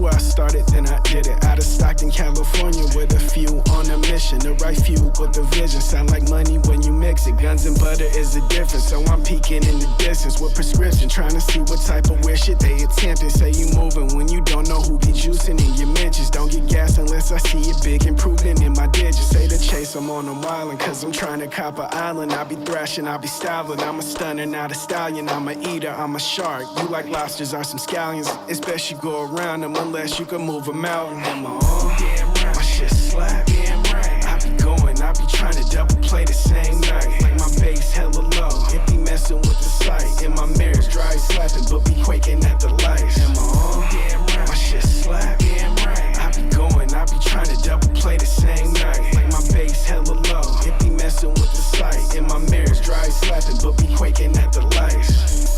where I started, then I did it. Out of Stockton, California, with a few on a mission. The right few with the vision. Sound like money when you mix it. Guns and butter is the difference. So I'm peeking in the distance with prescription, trying to see what type of weird shit they attempting. Say you moving when you don't know who be juicing in your mentions. Don't get gas unless I see it big improvement in my digits. Say the chase, I'm on a wildin', cause I'm trying to cop an island. I be thrashing, I be styling. I'm a stunner, not a stallion. I'm a eater, I'm a shark. You like lobsters or some scallions. It's best you go around them unless you can move a mountain. Am I on? Damn right. My shit slap. Damn right. I be going, I be trying to double play the same night. Like my bass hella low. It be messing with the sight. In my mirrors dry slapping, but be quaking at the lights. Am I on? Damn right. My shit slap. Damn right. I be going, I be trying to double play the same night. Like my bass hella low. It be messing with the sight. In my mirrors dry slapping, but be quaking at the lights.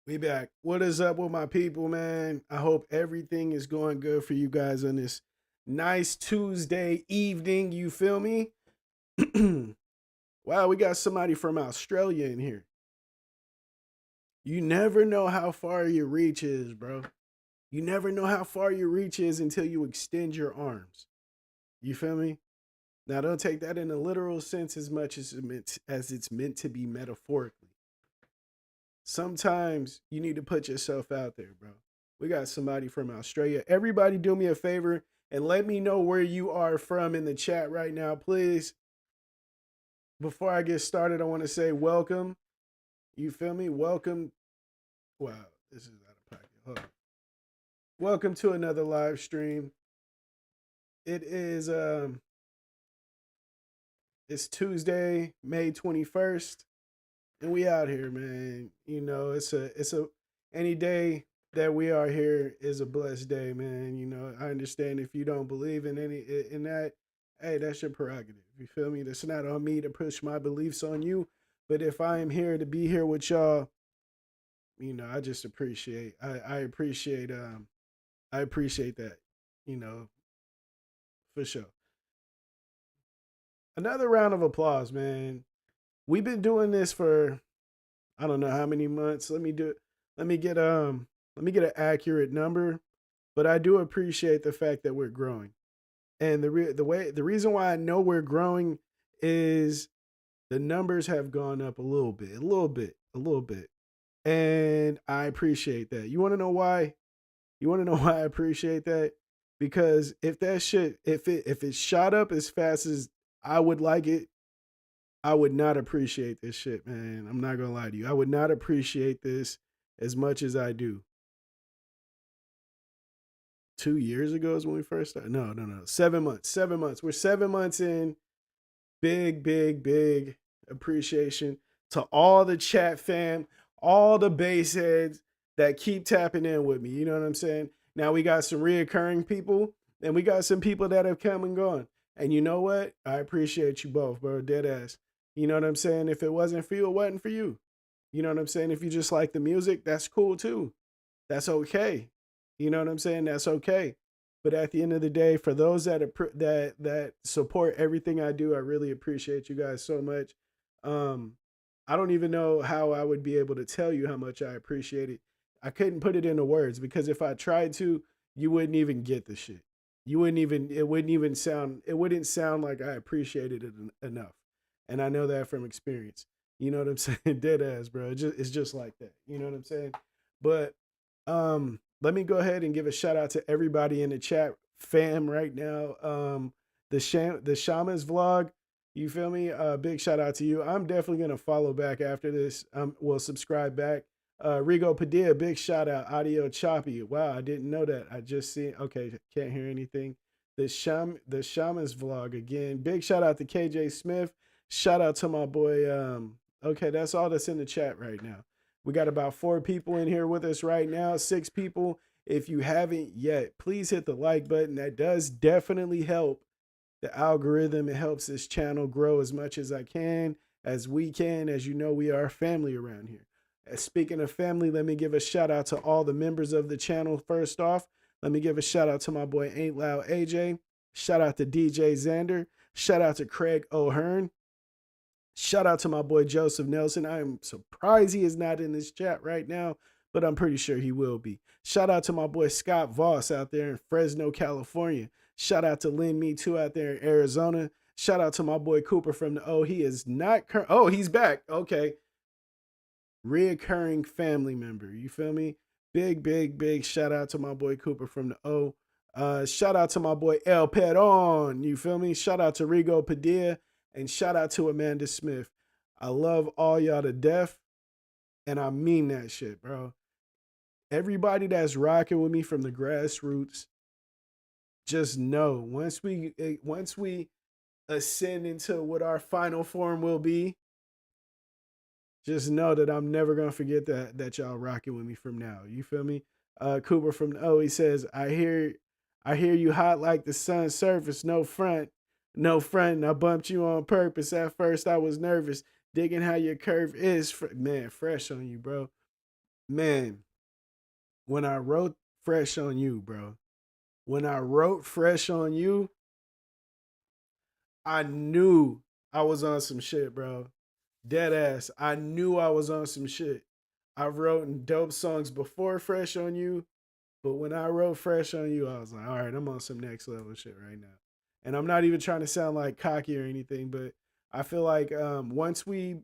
We back. What is up with my people, man? I hope everything is going good for you guys on this nice Tuesday evening. You feel me? Wow, we got somebody from Australia in here. You never know how far your reach is, bro. You never know how far your reach is until you extend your arms. You feel me? Now, don't take that in a literal sense as much as it's meant to be metaphorically. Sometimes you need to put yourself out there, bro. We got somebody from Australia. Everybody do me a favor and let me know where you are from in the chat right now, please. Before I get started, I want to say welcome. You feel me? Welcome. Wow, this is out of pocket. Hold on. Welcome to another live stream. It is it's Tuesday, May 21st. And we out here, man. You know, it's a any day that we are here is a blessed day, man. You know, I understand if you don't believe in that, hey, that's your prerogative. You feel me? That's not on me to push my beliefs on you. But if I am here to be here with y'all, you know, I just appreciate I appreciate that, you know, for sure. Another round of applause, man. We've been doing this for I don't know how many months. Let me get an accurate number, but I do appreciate the fact that we're growing. And the reason why I know we're growing is the numbers have gone up a little bit. And I appreciate that. You want to know why? You want to know why I appreciate that? Because if that shit if it shot up as fast as I would like it, I would not appreciate this shit, man. I'm not going to lie to you. I would not appreciate this as much as I do. 2 years ago is when we first started. No. 7 months. 7 months. We're 7 months in. Big appreciation to all the chat fam, all the bass heads that keep tapping in with me. You know what I'm saying? Now we got some reoccurring people and we got some people that have come and gone. And you know what? I appreciate you both, bro. Dead ass. You know what I'm saying? If it wasn't for you, it wasn't for you. You know what I'm saying? If you just like the music, that's cool too. That's okay. You know what I'm saying? That's okay. But at the end of the day, for those that support everything I do, I really appreciate you guys so much. I don't even know how I would be able to tell you how much I appreciate it. I couldn't put it into words because if I tried to, you wouldn't even get the shit. It wouldn't sound like I appreciated it enough. And I know that from experience. You know what I'm saying? Dead ass, bro. It's just like that. You know what I'm saying? But let me go ahead and give a shout out to everybody in the chat fam right now. The Shaman's vlog, you feel me? Big shout out to you. I'm definitely gonna follow back after this. Will subscribe back. Rigo Padilla, big shout out. Audio choppy. Wow, I didn't know that. I just seen. Okay, can't hear anything. The Shaman's vlog again. Big shout out to KJ Smith. Shout out to my boy. Okay, that's all that's in the chat right now. We got about 4 people in here with us right now. 6 people. If you haven't yet, please hit the like button. That does definitely help the algorithm. It helps this channel grow as much as I can, as we can. As you know, we are a family around here. Speaking of family, let me give a shout out to all the members of the channel. First off, let me give a shout out to my boy Ain't Loud AJ. Shout out to DJ Xander. Shout out to Craig O'Hearn. Shout out to my boy Joseph Nelson. I am surprised he is not in this chat right now, but I'm pretty sure he will be. Shout out to my boy Scott Voss out there in Fresno, California. Shout out to Lynn Me Too out there in Arizona. Shout out to my boy Cooper from the O. He is not oh, he's back. Okay. Reoccurring family member. You feel me? Big shout out to my boy Cooper from the O. Shout out to my boy El Peron. You feel me? Shout out to Rigo Padilla. And shout out to Amanda Smith. I love all y'all to death. And I mean that shit, bro. Everybody that's rocking with me from the grassroots, just know once we ascend into what our final form will be, just know that I'm never gonna forget that y'all rocking with me from now. You feel me? Cooper from he says, I hear you hot like the sun's surface, no front. No front, I bumped you on purpose. At first I was nervous, digging how your curve is. Man, fresh on you, bro. Man, when I wrote fresh on you, bro. When I wrote fresh on you, I knew I was on some shit, bro. Dead ass. I knew I was on some shit. I've written dope songs before Fresh on You, but when I wrote Fresh on You, I was like, all right, I'm on some next level shit right now. And I'm not even trying to sound like cocky or anything, but I feel like once we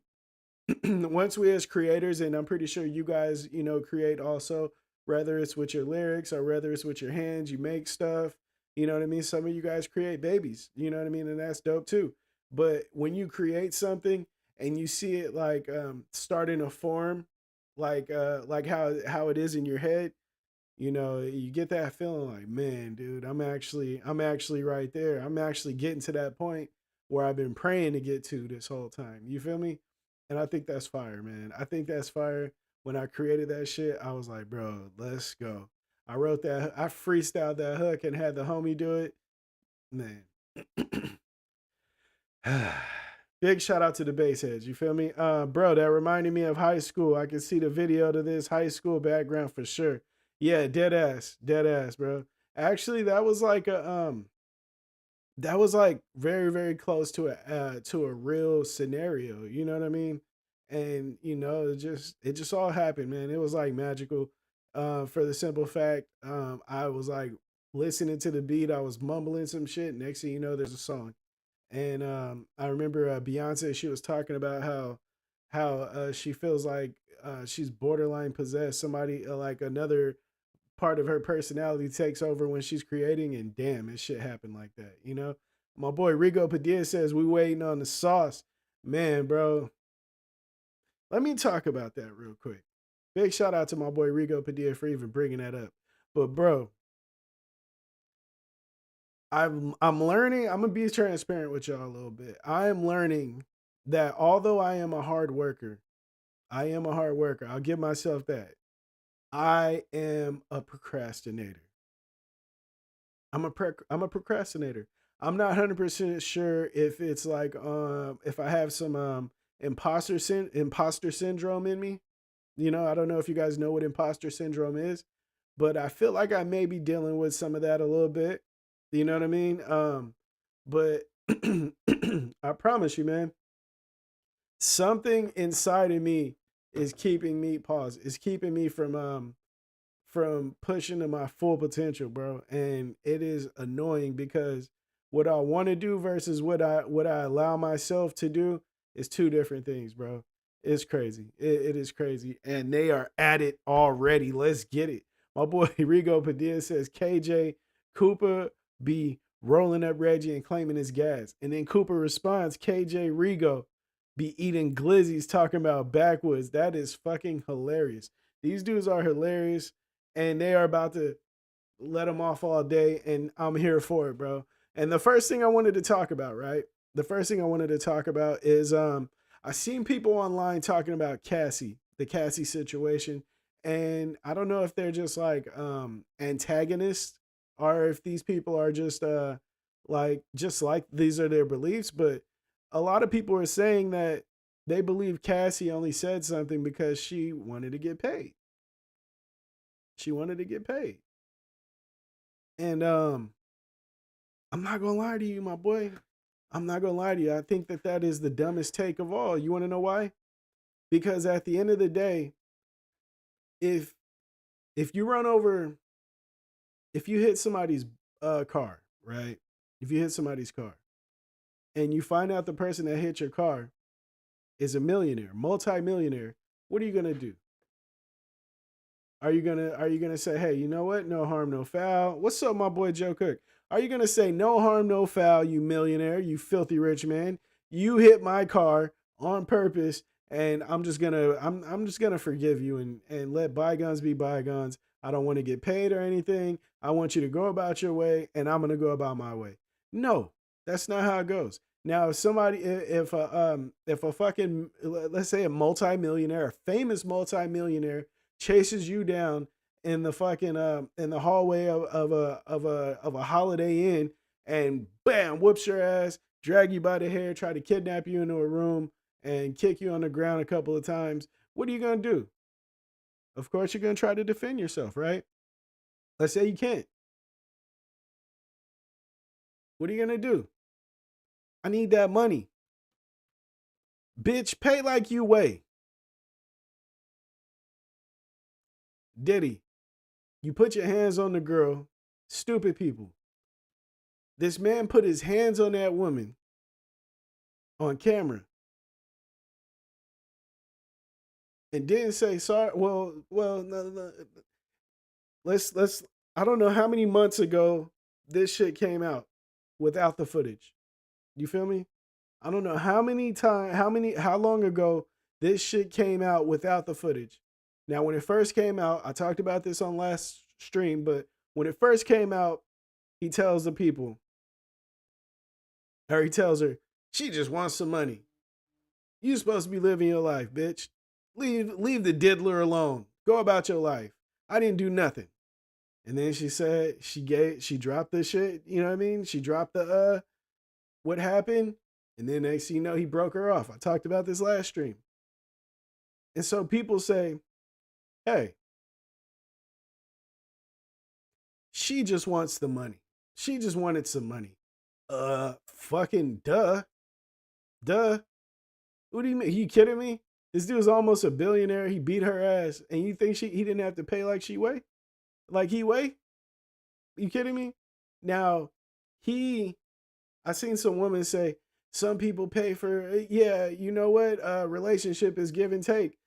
once we as creators, and I'm pretty sure you guys, create also, whether it's with your lyrics or whether it's with your hands, you make stuff, you know what I mean? Some of you guys create babies, you know what I mean? And that's dope too. But when you create something and you see it like starting to form, like how it is in your head, you get that feeling like, man, dude, I'm actually right there. I'm actually getting to that point where I've been praying to get to this whole time. You feel me? And I think that's fire, man. I think that's fire. When I created that shit, I was like, bro, let's go. I wrote that, I freestyled that hook and had the homie do it. Man. Big shout out to the bass heads. You feel me? Bro, that reminded me of high school. I can see the video to this high school background for sure. Yeah, dead ass, bro. Actually, that was like very very close to a real scenario. You know what I mean? And it just all happened, man. It was like magical. For the simple fact, I was like listening to the beat. I was mumbling some shit. Next thing you know, there's a song. And I remember Beyonce. She was talking about how she feels like she's borderline possessed. Somebody like another part of her personality takes over when she's creating, and damn, it shit happened like that. My boy Rigo Padilla says we waiting on the sauce, man, bro. Let me talk about that real quick. Big shout out to my boy Rigo Padilla for even bringing that up. But bro, I'm learning. I'm gonna be transparent with y'all a little bit. I am learning that although I am a hard worker, I am a hard worker. I'll give myself that. I am a procrastinator. I'm a procrastinator. I'm not 100% sure if it's like if I have some imposter syndrome in me. I don't know if you guys know what imposter syndrome is, but I feel like I may be dealing with some of that a little bit. You know what I mean? But I promise you, man, something inside of me is keeping me pause. Is keeping me from pushing to my full potential, bro. And it is annoying because what I want to do versus what I allow myself to do is two different things, bro. It's crazy. It is crazy. And they are at it already. Let's get it. My boy Rigo Padilla says KJ Cooper be rolling up Reggie and claiming his gas. And then Cooper responds, KJ Rigo be eating glizzies talking about backwoods. That is fucking hilarious. These dudes are hilarious and they are about to let them off all day, and I'm here for it, bro. And the first thing I wanted to talk about, right? The first thing I wanted to talk about is I seen people online talking about Cassie, the Cassie situation, and I don't know if they're just like antagonists or if these people are just like these are their beliefs, but a lot of people are saying that They believe Cassie only said something because she wanted to get paid. She wanted to get paid. And I'm not gonna lie to you, my boy. I'm not gonna lie to you. I think that that is the dumbest take of all. You want to know why? Because at the end of the day, if you run over, if you hit somebody's car, right? If you hit somebody's car, and you find out the person that hit your car is a millionaire, multi-millionaire, what are you gonna do? Are you gonna say, hey, you know what? No harm, no foul. What's up, my boy Joe Cook? Are you gonna say no harm, no foul, you millionaire, you filthy rich man? You hit my car on purpose, and I'm just gonna forgive you and let bygones be bygones. I don't want to get paid or anything. I want you to go about your way, and I'm gonna go about my way. No, that's not how it goes. Now, if somebody, if a fucking, let's say a multimillionaire, a famous multimillionaire chases you down in the fucking in the hallway of a Holiday Inn and bam whoops your ass, drag you by the hair, try to kidnap you into a room and kick you on the ground a couple of times, what are you gonna do? Of course you're gonna try to defend yourself, right? Let's say you can't. What are you gonna do? I need that money. Bitch, pay like you weigh. Diddy, you put your hands on the girl. Stupid people. This man put his hands on that woman on camera and didn't say sorry. Well, no, no. Let's. I don't know how many months ago this shit came out without the footage. You feel me? I don't know how long ago this shit came out without the footage. Now, when it first came out, I talked about this on last stream, but when it first came out, he tells the people, or he tells her, she just wants some money. You supposed to be living your life, bitch. Leave the diddler alone. Go about your life. I didn't do nothing. And then she said she dropped the shit, you know what I mean? She dropped the what happened? And then next thing you know, he broke her off. I talked about this last stream. And so people say, hey, she just wants the money. She just wanted some money. Fucking duh. Duh. What do you mean? Are you kidding me? This dude's almost a billionaire. He beat her ass. And you think he didn't have to pay like she weigh? Like he weigh? You kidding me? Now, I seen some women say, some people pay for, yeah, you know what? Relationship is give and take.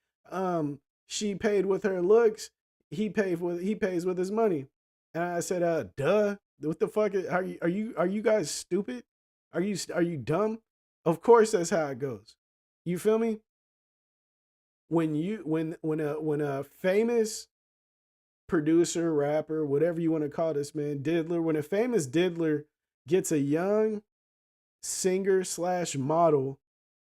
She paid with her looks. He pays with his money. And I said, duh. What the fuck? Are you guys stupid? Are you dumb? Of course that's how it goes. You feel me? When a famous producer, rapper, whatever you want to call this man, diddler, when a famous diddler gets a young singer slash model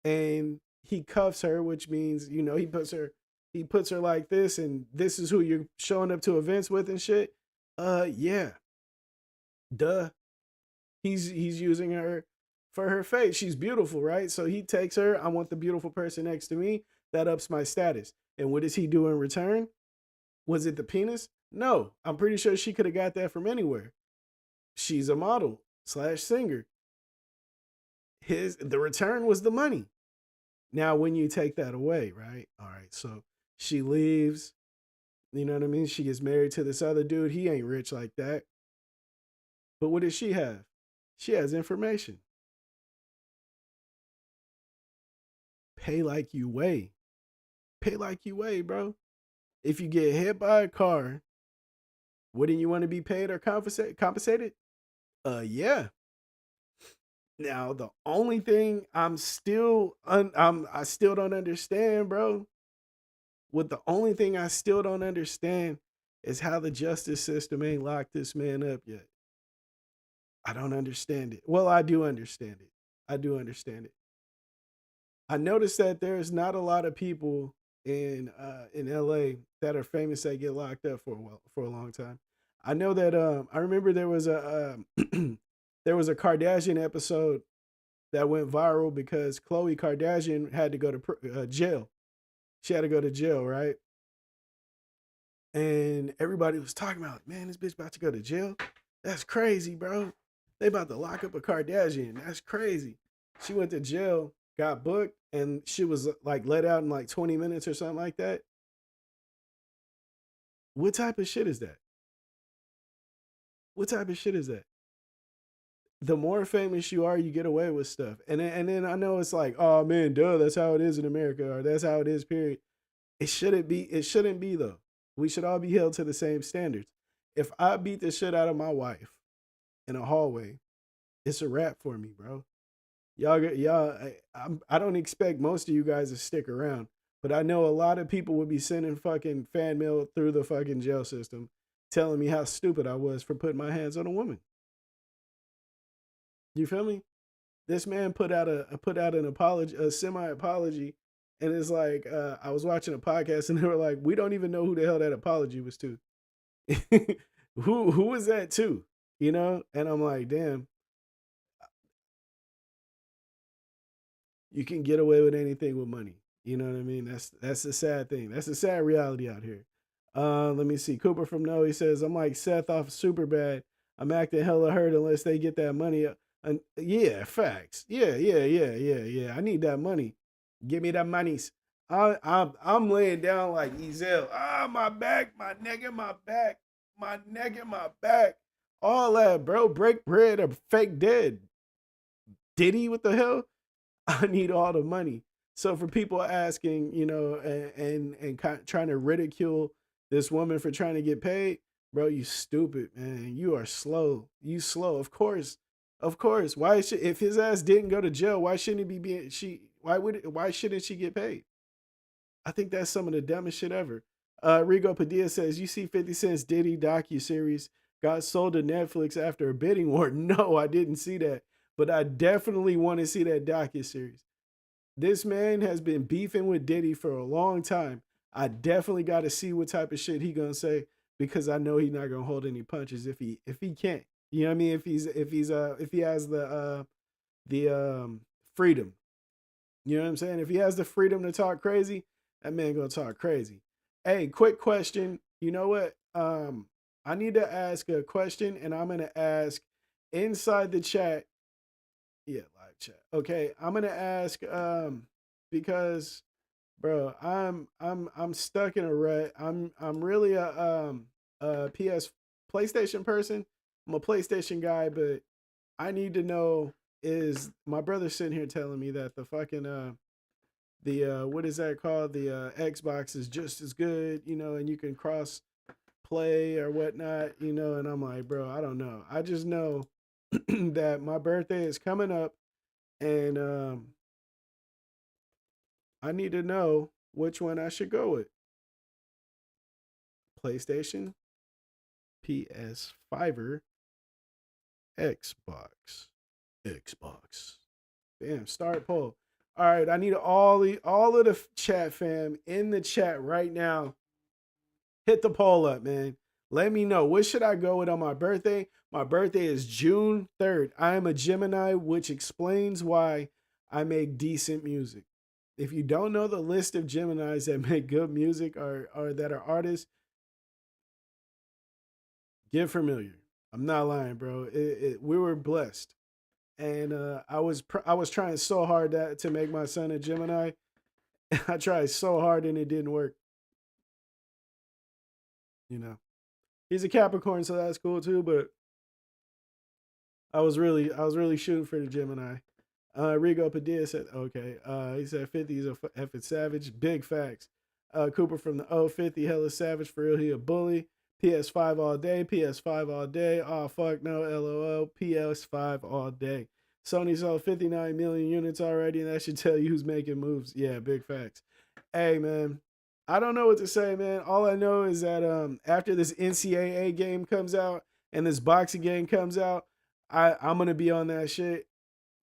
and he cuffs her, which means, he puts her like this and this is who you're showing up to events with and shit. Yeah. Duh. He's using her for her face. She's beautiful, right? So he takes her. I want the beautiful person next to me. That ups my status. And what does he do in return? Was it the penis? No. I'm pretty sure she could have got that from anywhere. She's a model slash singer. The return was the money. Now, when you take that away, right? All right. So she leaves. You know what I mean? She gets married to this other dude. He ain't rich like that. But what does she have? She has information. Pay like you weigh. Pay like you weigh, bro. If you get hit by a car, wouldn't you want to be paid or compensated? Yeah. Now the only thing I still don't understand, bro. What the only thing I still don't understand is how the justice system ain't locked this man up yet. I don't understand it. Well, I do understand it. I do understand it. I noticed that there's not a lot of people in LA that are famous that get locked up for a long time. I know that I remember there was a there was a Kardashian episode that went viral because Khloe Kardashian had to go to jail. She had to go to jail, right? And everybody was talking about, man, this bitch about to go to jail. That's crazy, bro. They about to lock up a Kardashian. That's crazy. She went to jail, got booked, and she was like let out in like 20 minutes or something like that. What type of shit is that? What type of shit is that? The more famous you are, you get away with stuff. And then I know it's like, oh man, duh, that's how it is in America, or that's how it is, period. It shouldn't be though. We should all be held to the same standards. If I beat the shit out of my wife in a hallway, it's a wrap for me, bro. Y'all, I don't expect most of you guys to stick around, but I know a lot of people would be sending fucking fan mail through the fucking jail system, telling me how stupid I was for putting my hands on a woman. You feel me? This man put out an apology, a semi apology, and it's like I was watching a podcast and they were like, we don't even know who the hell that apology was to. Who was that to? You know? And I'm like, damn, you can get away with anything with money. You know what I mean? That's the sad thing. That's the sad reality out here. Let me see. Cooper from No, he says, I'm like Seth off Super Bad. I'm acting hella hurt unless they get that money. And yeah, facts. Yeah. I need that money. Give me that monies. I'm laying down like Ezel. Ah, my back, my neck and my back, my neck and my back. All that, bro. Break bread or fake dead. Diddy, what the hell? I need all the money. So for people asking, and trying to ridicule this woman for trying to get paid, bro, you stupid, man. You are slow. You slow. Of course. Why should if his ass didn't go to jail? Why shouldn't he be being she? Why shouldn't she get paid? I think that's some of the dumbest shit ever. Rigo Padilla says, "You see 50 Cent's Diddy docu series got sold to Netflix after a bidding war." No, I didn't see that, but I definitely want to see that docu series. This man has been beefing with Diddy for a long time. I definitely got to see what type of shit he gonna say because I know he's not gonna hold any punches if he can't. You know what I mean? If he has the freedom. You know what I'm saying? If he has the freedom to talk crazy, that man gonna talk crazy. Hey, quick question. You know what? I need to ask a question, and I'm gonna ask inside the chat. Yeah, live chat. Okay, I'm gonna ask because bro, I'm stuck in a rut. I'm really a PS PlayStation person. I'm a PlayStation guy, but I need to know is my brother sitting here telling me that the fucking the what is that called? The Xbox is just as good, and you can cross play or whatnot, and I'm like, bro, I don't know. I just know that my birthday is coming up and I need to know which one I should go with. PlayStation, PS5, or Xbox. Xbox. Damn, start poll. All right, I need all of the chat fam in the chat right now. Hit the poll up, man. Let me know what should I go with on my birthday. My birthday is June 3rd. I am a Gemini, which explains why I make decent music. If you don't know the list of Geminis that make good music or that are artists, get familiar. I'm not lying, bro. We were blessed, and I was trying so hard to make my son a Gemini. I tried so hard and it didn't work. You know, he's a Capricorn, so that's cool too. But I was really shooting for the Gemini. Rigo Padilla said, okay. He said 50 is a effing savage. Big facts. Cooper from the 50, hella savage. For real, he a bully. PS5 all day. PS5 all day. Oh, fuck no. LOL. PS5 all day. Sony sold 59 million units already, and that should tell you who's making moves. Yeah, big facts. Hey, man. I don't know what to say, man. All I know is that after this NCAA game comes out and this boxing game comes out, I'm gonna be on that shit.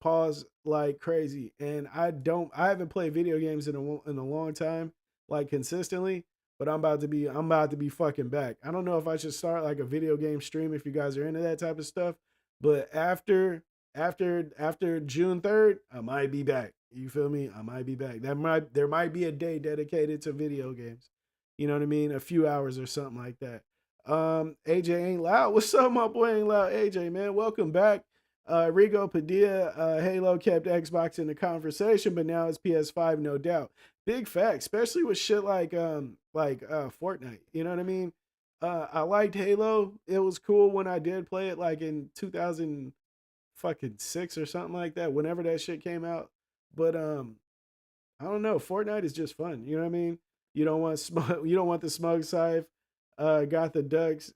Pause like crazy. And I haven't played video games in a long time, like consistently. But I'm about to be fucking back. I don't know if I should start like a video game stream if you guys are into that type of stuff. But after June 3rd, I might be back. You feel me? I might be back. There might be a day dedicated to video games. You know what I mean? A few hours or something like that. AJ ain't loud. What's up, my boy ain't loud? AJ, man, welcome back. Rigo Padilla, Halo kept Xbox in the conversation, but now it's PS5, no doubt. Big fact, especially with shit like Fortnite. You know what I mean? I liked Halo. It was cool when I did play it, like in 2000 fucking six or something like that. Whenever that shit came out, but I don't know. Fortnite is just fun. You know what I mean? You don't want smoke. You don't want the smoke scythe. Got the ducks.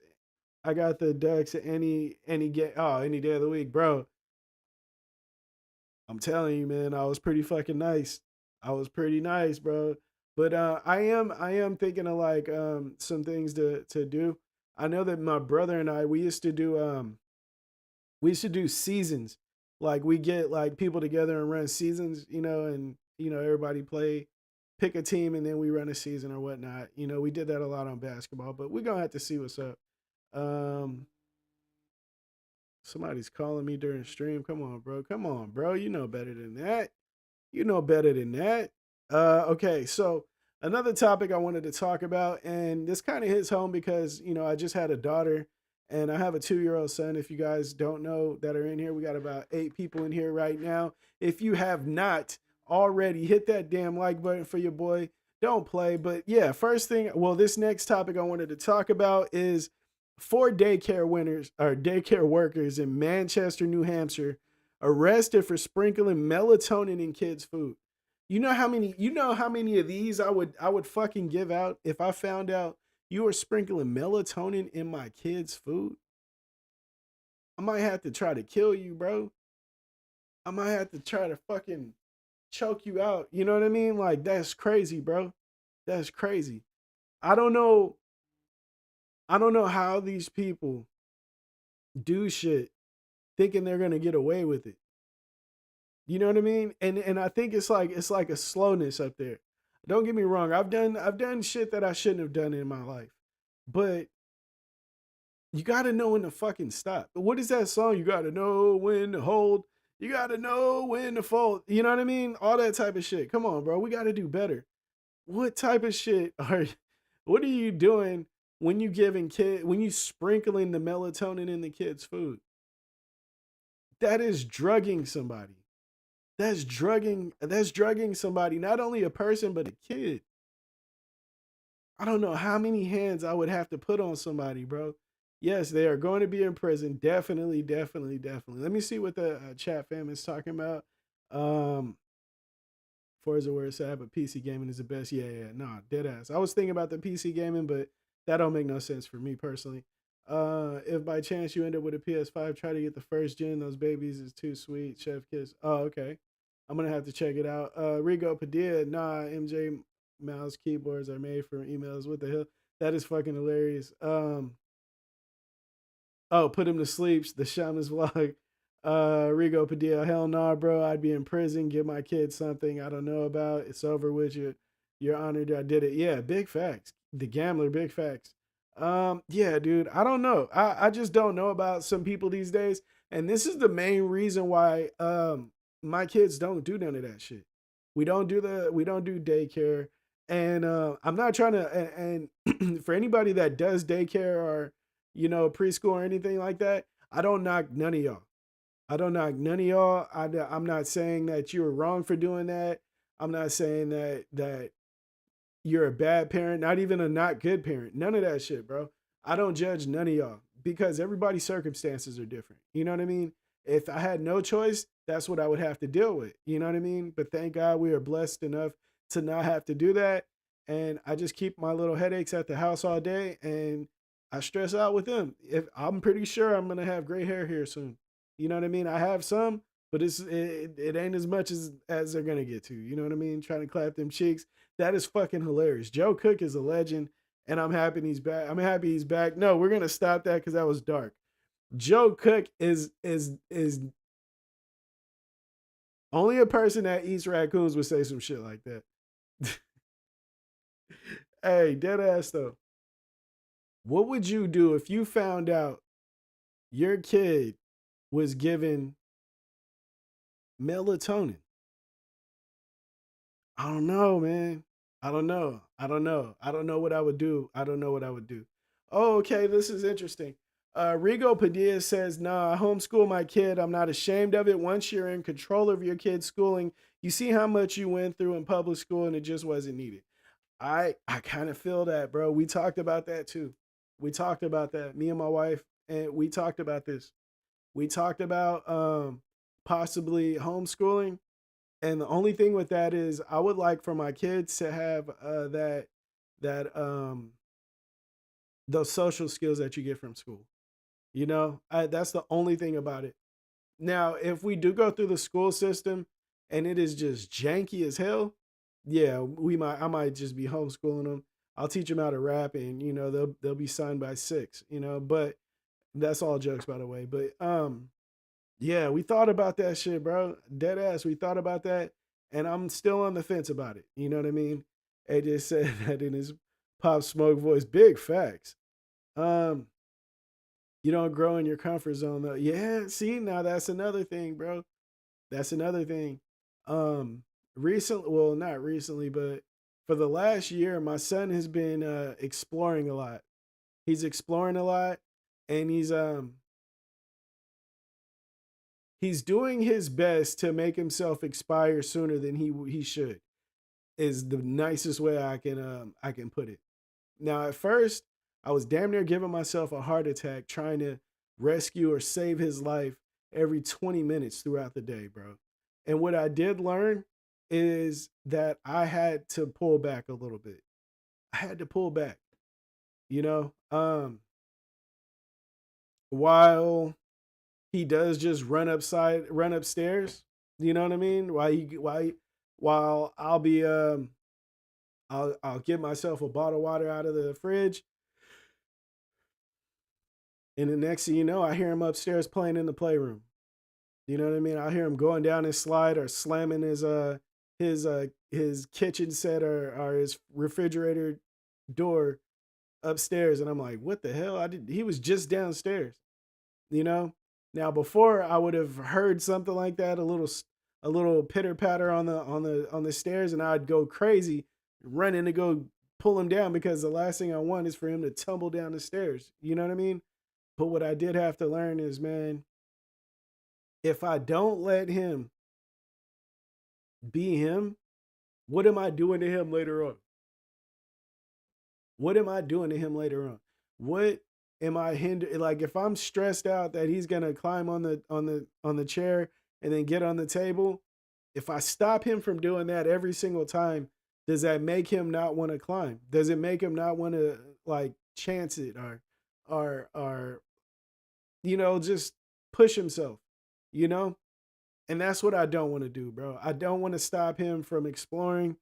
I got the ducks any get any day of the week, bro. I'm telling you, man. I was pretty fucking nice. I was pretty nice, bro. But I am thinking of like some things to do. I know that my brother and I we used to do seasons. Like we get like people together and run seasons, and everybody play, pick a team, and then we run a season or whatnot. We did that a lot on basketball, but we're gonna have to see what's up. Um, Somebody's calling me during stream. Come on, bro. Come on, bro. You know better than that. You know better than that. Okay, so another topic I wanted to talk about, and this kind of hits home because I just had a daughter, and I have a 2-year-old son. If you guys don't know that are in here, we got about 8 people in here right now. If you have not already, hit that damn like button for your boy. Don't play, but yeah. First thing, well, this next topic I wanted to talk about is four daycare workers in Manchester, New Hampshire arrested for sprinkling melatonin in kids' food. You know how many of these I would fucking give out if I found out you were sprinkling melatonin in my kids' food? I might have to try to kill you, bro. I might have to try to fucking choke you out. You know what I mean? Like that's crazy, bro. That's crazy. I don't know I don't know how these people do shit thinking they're going to get away with it. You know what I mean? And I think it's like a slowness up there. Don't get me wrong. I've done shit that I shouldn't have done in my life. But you got to know when to fucking stop. What is that song? You got to know when to hold. You got to know when to fold. You know what I mean? All that type of shit. Come on, bro. We got to do better. What type of shit are what are you doing when you sprinkling the melatonin in the kid's food? That is drugging somebody. That's drugging somebody, not only a person but a kid. I don't know how many hands I would have to put on somebody, bro. Yes, they are going to be in prison. Definitely, definitely, definitely. Let me see what the chat fam is talking about. Um, Forza where it's at, but PC gaming is the best. Yeah, yeah, nah, dead ass. I was thinking about the PC gaming, but that don't make no sense for me personally. If by chance you end up with a PS5, try to get the first gen. Those babies is too sweet. Chef kiss. Oh, okay. I'm gonna have to check it out. Rigo Padilla, nah, MJ mouse keyboards are made for emails. What the hell? That is fucking hilarious. Oh, put him to sleep. The shaman's vlog. Rigo Padilla. Hell nah, bro. I'd be in prison. Give my kids something I don't know about. It's over with you. You're honored I did it. Yeah, big facts. The gambler, big facts. Yeah, dude. I don't know. I just don't know about some people these days. And this is the main reason why my kids don't do none of that shit. We don't do daycare. And I'm not trying to and for anybody that does daycare or preschool or anything like that, I don't knock none of y'all. I don't knock none of y'all. I'm not saying that you were wrong for doing that. I'm not saying that you're a bad parent, not even a not good parent. None of that shit, bro. I don't judge none of y'all because everybody's circumstances are different. You know what I mean? If I had no choice, that's what I would have to deal with. You know what I mean? But thank God we are blessed enough to not have to do that. And I just keep my little headaches at the house all day and I stress out with them. If I'm pretty sure I'm gonna have gray hair here soon. You know what I mean? I have some, but it ain't as much as they're gonna get to. You know what I mean? Trying to clap them cheeks. That is fucking hilarious. Joe Cook is a legend, and I'm happy he's back. I'm happy he's back. No, we're gonna stop that because that was dark. Joe Cook is only a person that eats raccoons would say some shit like that. Hey, dead ass though. What would you do if you found out your kid was given Melatonin. I don't know, man. I don't know. I don't know. I don't know what I would do. I don't know what I would do. Oh, okay. This is interesting. Rigo Padilla says, nah, I homeschool my kid. I'm not ashamed of it. Once you're in control of your kid's schooling, you see how much you went through in public school and it just wasn't needed. I kind of feel that, bro. We talked about that too. We talked about that. Me and my wife, and we talked about this. We talked about possibly homeschooling, and the only thing with that is I would like for my kids to have that those social skills that you get from school. That's the only thing about it. Now, if we do go through the school system and it is just janky as hell, yeah, I might just be homeschooling them. I'll teach them how to rap, and they'll be signed by six. But that's all jokes, by the way. But yeah, we thought about that shit, bro. Dead ass. We thought about that, and I'm still on the fence about it. You know what I mean? AJ said that in his Pop Smoke voice. Big facts. Um, you don't grow in your comfort zone though. Yeah, see, now that's another thing, bro. That's another thing. Recently, well, not recently, but for the last year, my son has been exploring a lot. He's exploring a lot, and he's doing his best to make himself expire sooner than he should. Is the nicest way I can put it. Now, at first, I was damn near giving myself a heart attack trying to rescue or save his life every 20 minutes throughout the day, bro. And what I did learn is that I had to pull back a little bit. I had to pull back, you know. While he does just run upstairs, you know what I mean? While I'll get myself a bottle of water out of the fridge. And the next thing you know, I hear him upstairs playing in the playroom. You know what I mean? I hear him going down his slide or slamming his kitchen set or his refrigerator door upstairs, and I'm like, what the hell? He was just downstairs, you know? Now before I would have heard something like that, a little pitter patter on the stairs, and I'd go crazy, running to go pull him down because the last thing I want is for him to tumble down the stairs. You know what I mean? But what I did have to learn is, man, if I don't let him be him, what am I doing to him later on? What am I doing to him later on? What am I hinder like if I'm stressed out that he's gonna climb on the chair and then get on the table, if I stop him from doing that every single time, does that make him not want to climb? Does it make him not want to like chance it or just push himself, you know? And that's what I don't want to do, bro. I don't want to stop him from exploring.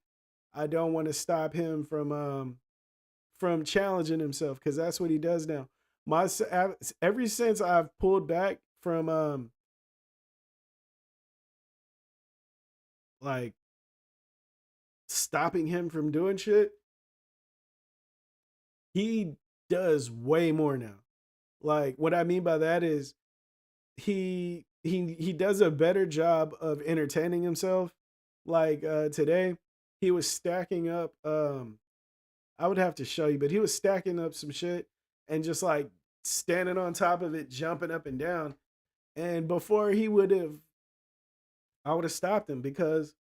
I don't want to stop him from challenging himself because that's what he does now. Ever since I've pulled back from like stopping him from doing shit, he does way more now. Like what I mean by that is he does a better job of entertaining himself. Like today, he was stacking up. I would have to show you, but he was stacking up some shit and just like standing on top of it, jumping up and down. And before I would have stopped him because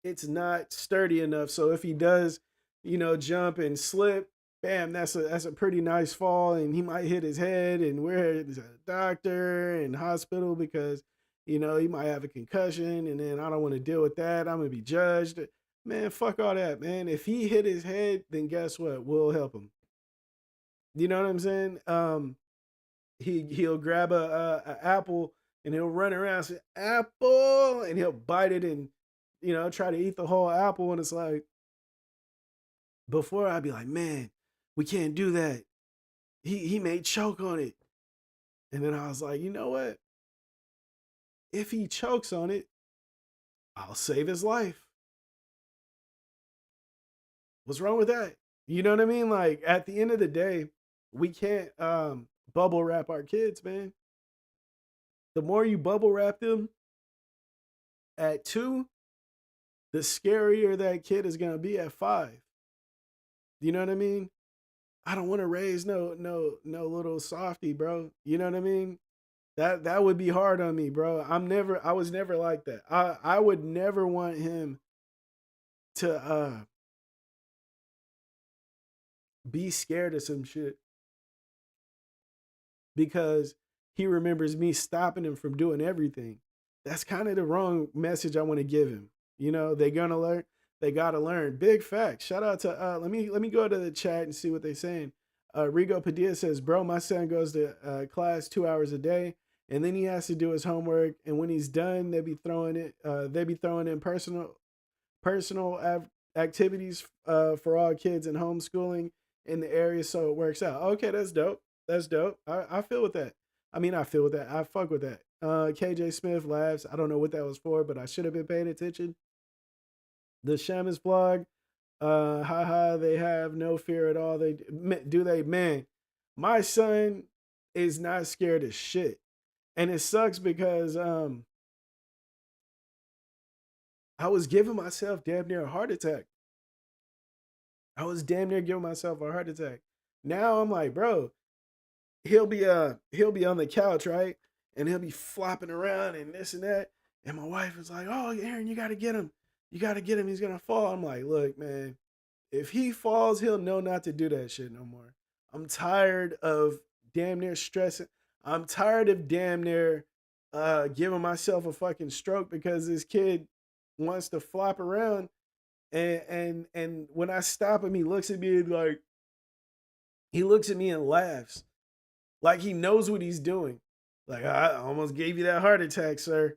it's not sturdy enough. So if he does, jump and slip, bam, that's a pretty nice fall, and he might hit his head, and we're at a doctor and hospital because he might have a concussion, and then I don't want to deal with that. I'm gonna be judged. Man, fuck all that, man. If he hit his head, then guess what? We'll help him. You know what I'm saying? He'll grab a apple and he'll run around and say apple, and he'll bite it and try to eat the whole apple, and it's like before I'd be like, man, we can't do that. He may choke on it, and then I was like, you know what? If he chokes on it, I'll save his life. What's wrong with that? You know what I mean? Like at the end of the day, we can't bubble wrap our kids, man. The more you bubble wrap them, at 2, the scarier that kid is gonna be at 5. You know what I mean? I don't want to raise no little softy, bro. You know what I mean? That would be hard on me, bro. I was never like that. I would never want him to be scared of some shit because he remembers me stopping him from doing everything. That's kind of the wrong message I want to give him. You know, they gonna learn. They gotta learn. Big facts. Shout out to let me go to the chat and see what they're saying. Rigo Padilla says, "Bro, my son goes to class 2 hours a day, and then he has to do his homework. And when he's done, they be throwing it. They be throwing in personal activities for all kids and homeschooling in the area, so it works out." Okay, that's dope. That's dope. I feel with that. I mean, I feel with that. I fuck with that. KJ Smith laughs. I don't know what that was for, but I should have been paying attention. The Shamus blog. Haha, they have no fear at all. They do they, man. My son is not scared of shit. And it sucks because I was giving myself damn near a heart attack. I was damn near giving myself a heart attack. Now I'm like, bro, he'll be on the couch, right? And he'll be flopping around and this and that. And my wife is like, "Oh, Aaron, you gotta get him. You gotta get him. He's gonna fall." I'm like, look, man, if he falls, he'll know not to do that shit no more. I'm tired of damn near stressing. I'm tired of damn near giving myself a fucking stroke because this kid wants to flop around and when I stop him, he looks at me and like he looks at me and laughs. Like he knows what he's doing. Like, "I almost gave you that heart attack, sir.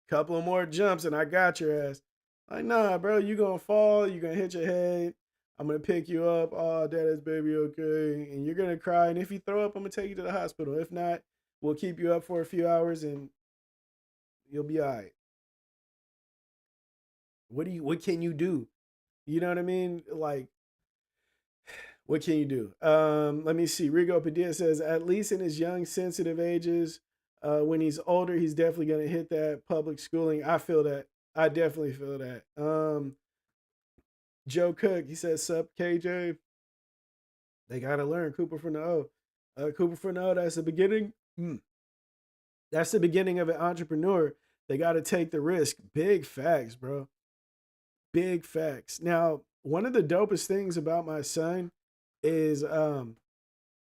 Couple of more jumps and I got your ass." Like, nah, bro, you gonna fall, you gonna hit your head. I'm gonna pick you up. Oh, daddy's baby, okay. And you're gonna cry. And if you throw up, I'm gonna take you to the hospital. If not, we'll keep you up for a few hours and you'll be all right. What can you do? You know what I mean? Like, what can you do? Let me see. Rigo Padilla says, at least in his young, sensitive ages, when he's older, he's definitely going to hit that public schooling. I feel that. I definitely feel that. Joe Cook, he says, sup, KJ. They got to learn. Cooper from the O. Cooper from the O, that's the beginning. That's the beginning of an entrepreneur. They got to take the risk. Big facts, bro. Big facts. Now, one of the dopest things about my son is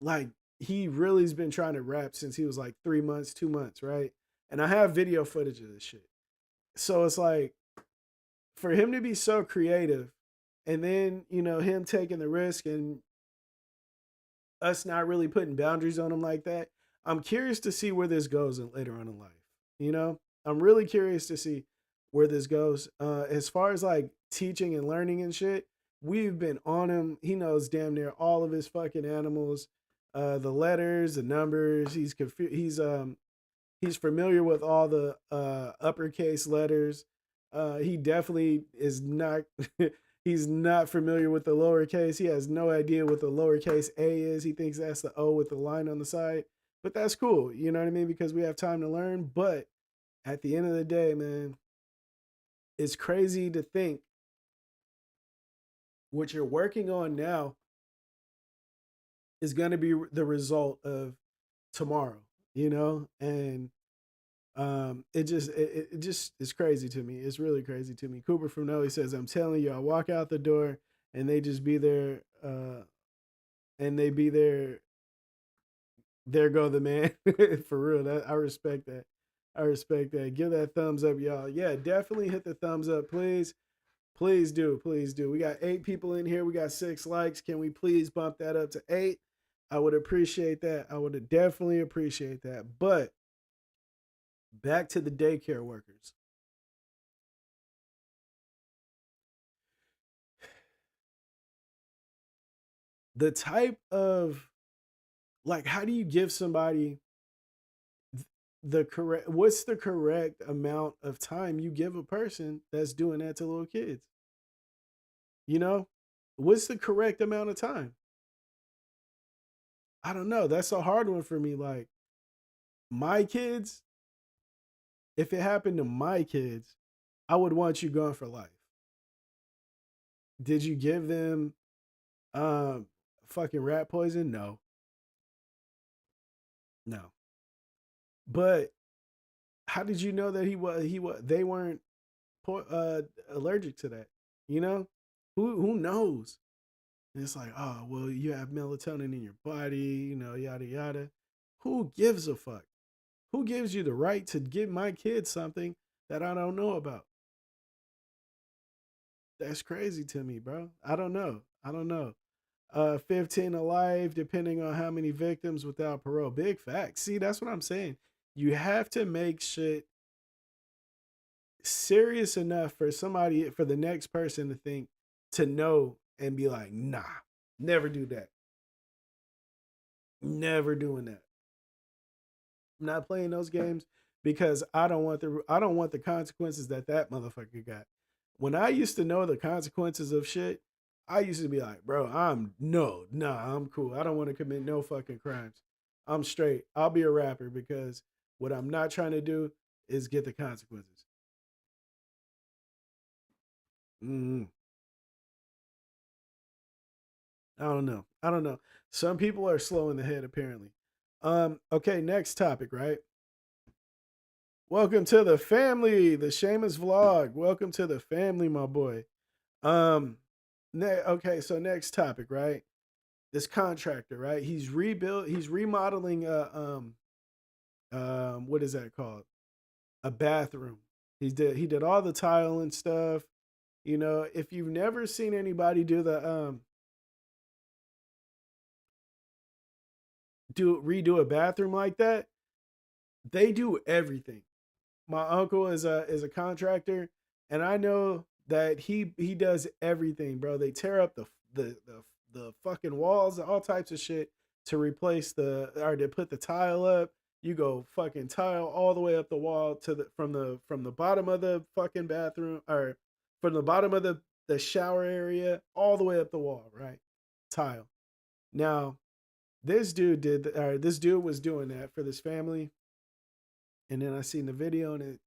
like he really's been trying to rap since he was like 3 months, 2 months, right? And I have video footage of this shit. So it's like for him to be so creative and then, you know, him taking the risk and us not really putting boundaries on him like that. I'm curious to see where this goes later on in life. You know, I'm really curious to see where this goes. As far as like teaching and learning and shit, we've been on him. He knows damn near all of his fucking animals, the letters, the numbers. He's familiar with all the uppercase letters. He definitely is not. He's not familiar with the lowercase. He has no idea what the lowercase a is. He thinks that's the O with the line on the side. But that's cool. You know what I mean? Because we have time to learn. But at the end of the day, man, it's crazy to think what you're working on now is going to be the result of tomorrow, you know? And it just is crazy to me. It's really crazy to me. Cooper from Noe says, I'm telling you, I walk out the door and they just be there, and they be there. There go the man. For real. I respect that. I respect that. Give that thumbs up, y'all. Yeah, definitely hit the thumbs up, please. Please do. Please do. We got 8 people in here. We got 6 likes. Can we please bump that up to 8? I would appreciate that. I would definitely appreciate that. But back to the daycare workers. The type of like how do you give somebody the correct what's the correct amount of time you give a person that's doing that to little kids? You know? What's the correct amount of time? I don't know. That's a hard one for me. Like my kids, If it happened to my kids, I would want you gone for life. Did you give them um fucking rat poison? No. No. But how did you know that he was they weren't allergic to that? You know? Who knows? And it's like, oh, well, you have melatonin in your body, yada yada. Who gives a fuck? Who gives you the right to give my kids something that I don't know about? That's crazy to me, bro. I don't know. I don't know. 15 alive, depending on how many victims without parole. Big facts. See, that's what I'm saying. You have to make shit serious enough for somebody, for the next person to think, to know and be like, nah, never do that. Never doing that. I'm not playing those games because I don't want the consequences that motherfucker got. When I used to know the consequences of shit, I used to be like, bro, I'm cool. I don't want to commit no fucking crimes. I'm straight. I'll be a rapper because what I'm not trying to do is get the consequences. Mm, I don't know. I don't know. Some people are slow in the head apparently. Okay, next topic, right? Welcome to the family, the Seamus vlog. Welcome to the family, my boy. Um, okay, so next topic, right? This contractor, right? He's remodeling what is that called? A bathroom. He did all the tile and stuff. If you've never seen anybody do redo a bathroom like that, they do everything. My uncle is a contractor, and I know that he does everything, bro. They tear up the fucking walls, all types of shit to replace or to put the tile up. You go fucking tile all the way up the wall to the bottom of the fucking bathroom, or from the bottom of the shower area all the way up the wall, right? Tile. Now, this dude was doing that for this family, and then I seen the video, and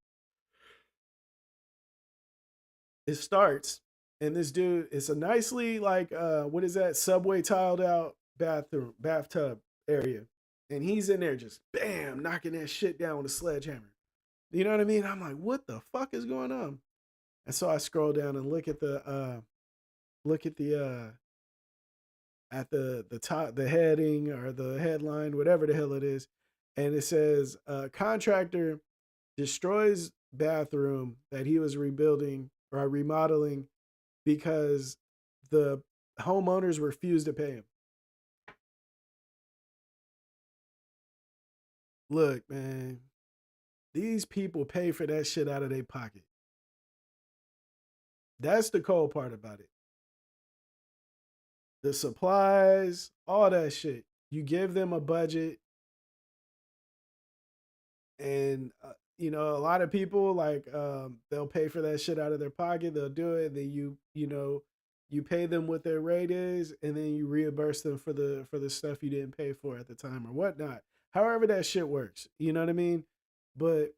it starts, and this dude, it's a nicely, like, what is that, subway tiled out bathtub area, and he's in there just bam knocking that shit down with a sledgehammer. You know what I mean? I'm like, what the fuck is going on? And so I scroll down and look at the top, the heading or the headline, whatever the hell it is, and it says, contractor destroys bathroom that he was rebuilding or remodeling because the homeowners refused to pay him. Look, man, these people pay for that shit out of their pocket. That's the cold part about it. The supplies, all that shit. You give them a budget, and a lot of people, like, they'll pay for that shit out of their pocket. They'll do it. Then you pay them what their rate is, and then you reimburse them for the stuff you didn't pay for at the time or whatnot. However that shit works, you know what I mean? But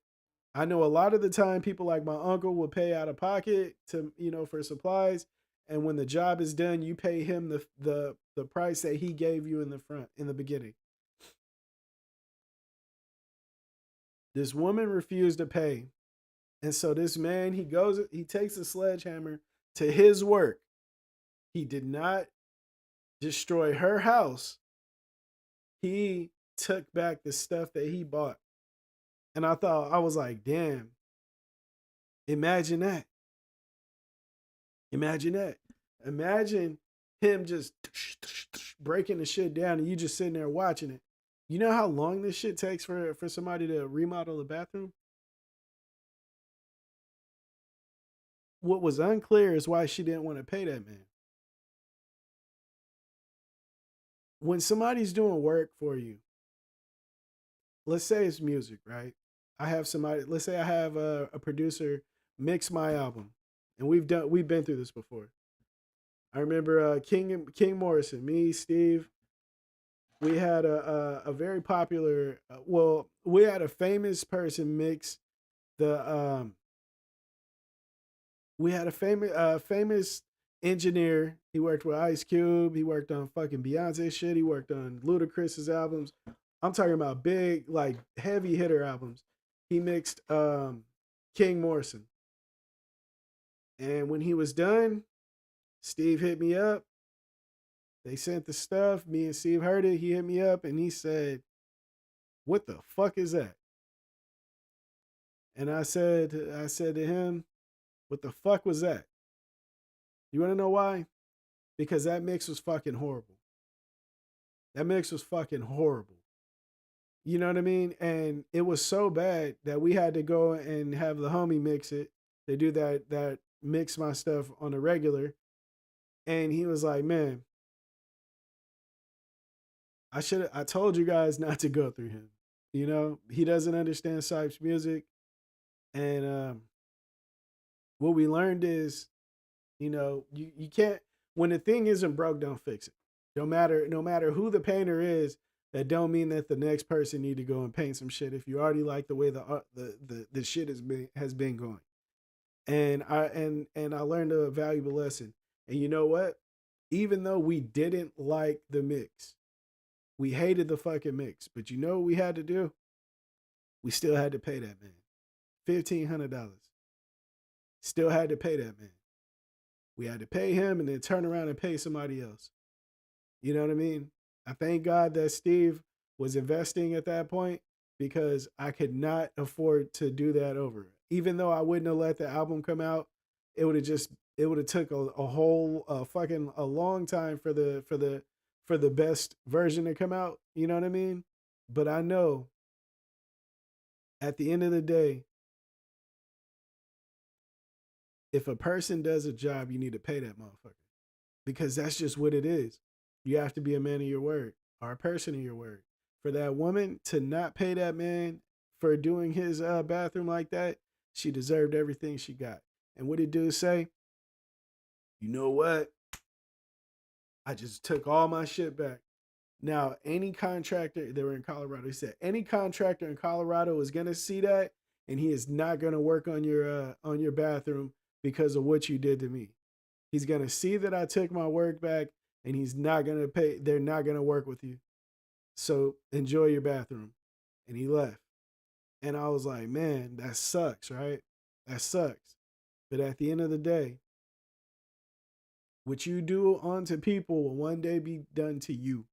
I know a lot of the time people like my uncle will pay out of pocket to for supplies, and when the job is done, you pay him the price that he gave you in the beginning. This woman refused to pay, and so this man, he takes a sledgehammer to his work. He did not destroy her house. He took back the stuff that he bought. And I was like, damn, imagine that. Imagine that. Imagine him just breaking the shit down and you just sitting there watching it. You know how long this shit takes for somebody to remodel a bathroom? What was unclear is why she didn't want to pay that man. When somebody's doing work for you, let's say it's music, right? Let's say I have a producer mix my album, and we've been through this before. I remember King Morrison, me, Steve. We had a very popular, we had a famous person mix The we had a famous engineer. He worked with Ice Cube. He worked on fucking Beyonce shit. He worked on Ludacris's albums. I'm talking about big, like heavy hitter albums. He mixed King Morrison. And when he was done, Steve hit me up. They sent the stuff. Me and Steve heard it. He hit me up and he said, "What the fuck is that?" And I said to him, "What the fuck was that?" You want to know why? Because that mix was fucking horrible. That mix was fucking horrible. You know what I mean? And it was so bad that we had to go and have the homie mix it. They do that mix my stuff on a regular. And he was like, "Man, I told you guys not to go through him. You know, he doesn't understand Sipes music." And what we learned is, you can't, when the thing isn't broke, don't fix it. No matter who the painter is, that don't mean that the next person need to go and paint some shit if you already like the way the shit has been going. And I learned a valuable lesson. And you know what? Even though we didn't like the mix, we hated the fucking mix, but you know what we had to do? We still had to pay that man $1,500. Still had to pay that man. We had to pay him and then turn around and pay somebody else. You know what I mean? I thank God that Steve was investing at that point because I could not afford to do that over. Even though I wouldn't have let the album come out, it would have took a whole fucking a long time for the best version to come out. You know what I mean? But I know at the end of the day, if a person does a job, you need to pay that motherfucker because that's just what it is. You have to be a man of your word or a person of your word. For that woman to not pay that man for doing his bathroom like that, she deserved everything she got. And what did dude say? You know what? I just took all my shit back. Now, any contractor, they were in Colorado, he said, any contractor in Colorado is gonna see that and he is not gonna work on your bathroom because of what you did to me. He's gonna see that I took my work back and he's not gonna pay, they're not gonna work with you. So enjoy your bathroom. And he left. And I was like, man, that sucks, right? That sucks. But at the end of the day, what you do onto people will one day be done to you.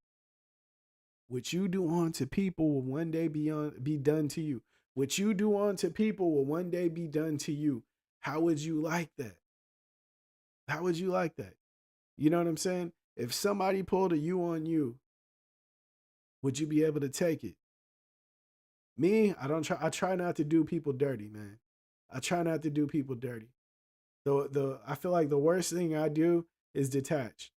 What you do onto people will one day be done to you. What you do onto people will one day be done to you. How would you like that? How would you like that? You know what I'm saying? If somebody pulled a you on you, would you be able to take it? Me, I try not to do people dirty, man. I try not to do people dirty. The I feel like the worst thing I do is detach.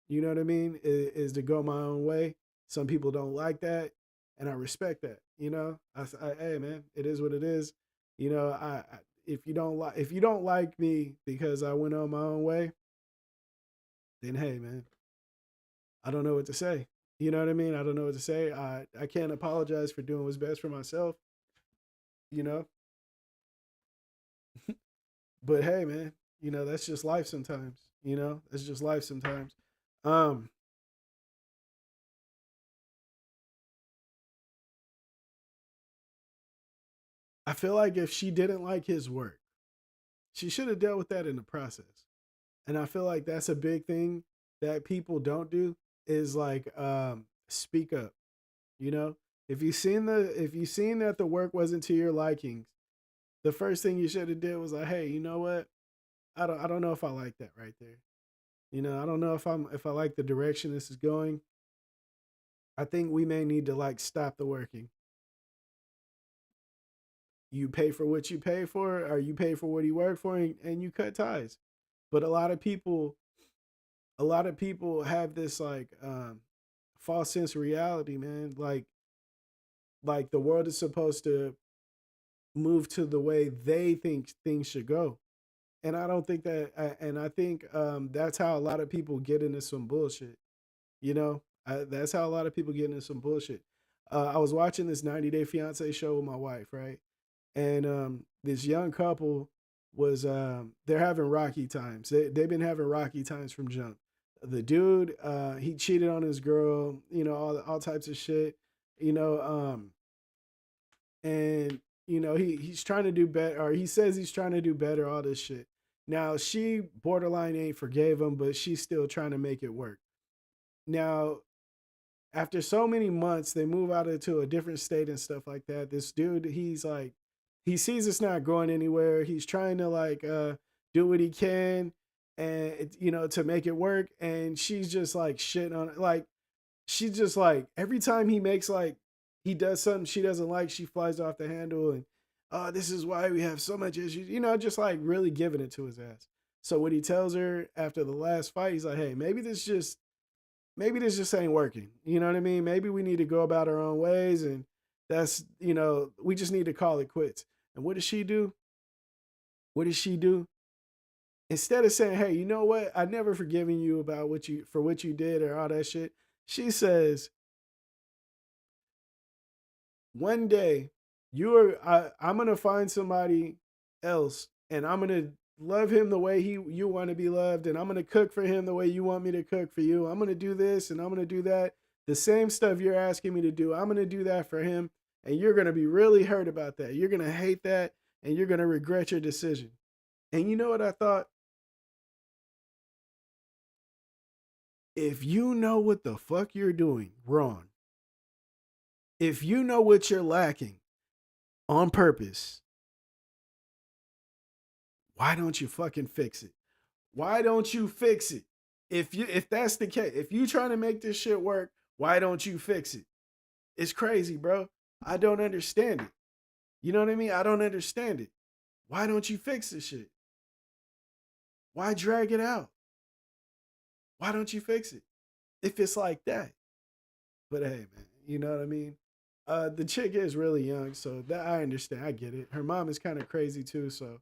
You know what I mean? Is to go my own way. Some people don't like that, and I respect that. Hey man, it is what it is. If you don't like me because I went on my own way, then hey man, I don't know what to say. You know what I mean? I don't know what to say. I can't apologize for doing what's best for myself. You know, but hey man, that's just life sometimes. That's just life sometimes. Um, I feel like if she didn't like his work, she should have dealt with that in the process. And I feel like that's a big thing that people don't do is like speak up. You know, if you seen that the work wasn't to your likings, the first thing you should have did was like, hey, you know what? I don't know if I like that right there. I don't know if I like the direction this is going. I think we may need to like stop the working. You pay for what you pay for, or you pay for what you work for, and you cut ties. But a lot of people have this like false sense of reality, man. Like the world is supposed to move to the way they think things should go. And I don't think that, and I think that's how a lot of people get into some bullshit. That's how a lot of people get into some bullshit. I was watching this 90 Day Fiance show with my wife, right? and this young couple was they're having rocky times. They've been having rocky times from jump. The dude, he cheated on his girl, you know, all types of shit, you know, and you know he's trying to do better, or he says he's trying to do better, all this shit. Now she borderline ain't forgave him, but she's still trying to make it work. Now after so many months, they move out into a different state and stuff like that. This dude, he's like, he sees it's not going anywhere. He's trying to like do what he can, and you know, to make it work. And she's just like shitting on it. Like she's just like every time he makes like he does something she doesn't like, she flies off the handle and this is why we have so much issues. You know, just like really giving it to his ass. So what he tells her after the last fight, he's like, hey, maybe this just ain't working. You know what I mean? Maybe we need to go about our own ways, and that's, you know, we just need to call it quits. And what does she do? What does she do? Instead of saying, "Hey, you know what? I never forgiven you about what you did or all that shit," she says, "One day, I'm gonna find somebody else, and I'm gonna love him the way you want to be loved, and I'm gonna cook for him the way you want me to cook for you. I'm gonna do this and I'm gonna do that. The same stuff you're asking me to do, I'm gonna do that for him, and you're gonna be really hurt about that. You're gonna hate that, and you're gonna regret your decision." And you know what I thought? If you know what the fuck you're doing wrong, if you know what you're lacking on purpose, why don't you fucking fix it? Why don't you fix it? If that's the case, if you trying to make this shit work, why don't you fix it? It's crazy, bro. I don't understand it. You know what I mean? I don't understand it. Why don't you fix this shit? Why drag it out? Why don't you fix it? If it's like that. But hey, man, you know what I mean? The chick is really young, so that I understand. I get it. Her mom is kind of crazy too, so